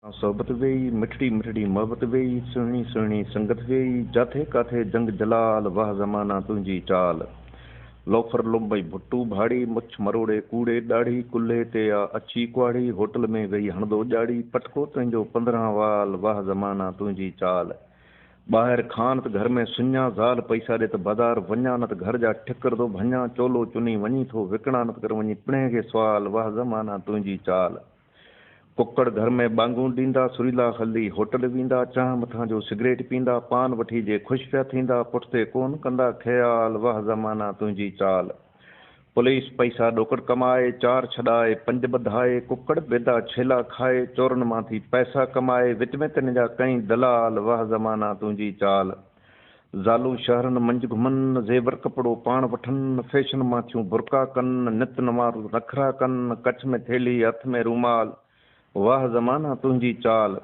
सोबत वेई मिठड़ी मिठड़ी मोहब्बत वेई सुहिणी सुहिणी संगत वेई जाथे काथे जंग जलाल वाह ज़माना तुंहिंजी चाल। लोफर लुंबई भुट्टू भाड़ी मुछ मरोड़े कूड़े ॾाढ़ी कुल्हे ते आ अची कुआड़ी होटल में गई हणदो ॼाड़ी पटको तुंहिंजो 15 वाल वाह ज़माना तुंहिंजी चाल। ॿाहिरि खान त घर में सुञा ज़ाल पैसा ॾे त बाज़ार वञा न त घर जा ठिकर थो भञा चोलो चुनी वञी थो विकिणा न त कर वञी पिणे खे सुवाल वाह ज़माना तुंहिंजी चाल। कुकड़ घर में बांगू ॾींदा सुरीला हल्दी होटल वेंदा चांहि मथां जो सिगरेट पींदा पान वठी जे ख़ुशि पिया थींदा पुठिते कोन कंदा ख़्याल वाह ज़माना तुंहिंजी चाल। पुलिस पैसा ॾोकड़ कमाए 4 छॾाए 5 ॿधाए कुकड़ बेदा छेला खाए चोरनि मां थी पैसा कमाए विच में तिन जा कई दलाल वाह ज़माना तुंहिंजी चाल। ज़ालूं शहरनि मंझि घुमनि ज़ेवर कपिड़ो पाण वठनि फैशन मां थियूं बुरका कनि नित नमारू नखरा कनि कच्छ में थेली हथ में रूमाल वाह ज़माना तुंहिंजी चाल।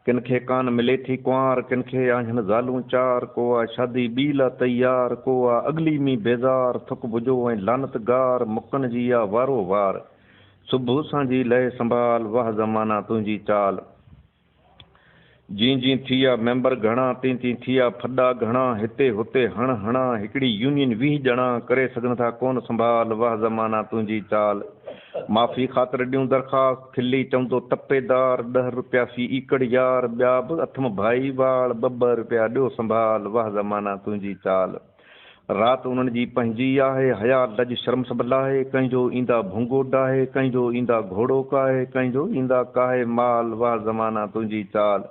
किनखे कान मिले थी कुंवार किनखे आहिनि ज़ालूं 4 को आहे शादी ॿी लाइ तयार को आहे अगली में बेज़ार थुक भुॼो ऐं लानत गार मुकन जी आहे वारो वार सुबुह सांजी लहे संभाल वाह ज़माना तुंहिंजी चाल। जीअं जीअं थी विया मेंबर घणा तीअं तीअं थी विया फॾा घणा हिते हुते हण हणा हिकिड़ी यूनियन 20 ॼणा करे सघनि था कोन संभाल वाह ज़माना तुंहिंजी चाल। माफ़ी ख़ातिर ॾियूं दरख़्वास्त खिली चवंदो तपेदार 10 रुपया फी ईकड़ यार ॿिया बि अथम भाई वाल 2 रुपया ॾियो संभाल वाह ज़माना तुंहिंजी चाल। राति उन्हनि जी पंहिंजी आहे हया लज शर्म सभु लाहे कंहिंजो ईंदा भूंगो डाहे कंहिंजो ईंदा घोड़ो काहे कंहिंजो ईंदा काहे माल वाह ज़माना तुंहिंजी चाल।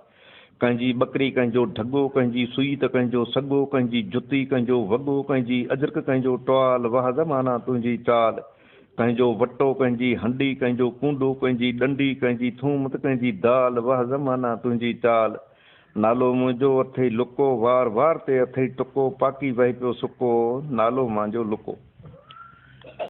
कंहिंजी बकरी कंहिंजो ढगो कंहिंजी सुई त कंहिंजो सॻो कंहिंजी जुती कंहिंजो वॻो कंहिंजी अजरक कंहिंजो टुवाल वाह ज़माना तुंहिंजी चाल। कंहिंजो वटो कंहिंजी हंडी कंहिंजो कूंडो कंहिंजी ॾंडी कंहिंजी थूम त कंहिंजी दाल वाह ज़माना तुंहिंजी चाल। नालो मुंहिंजो अथई लुको वार वार ते अथई टुको पाकी वही पियो सुको नालो मुंहिंजो लुको।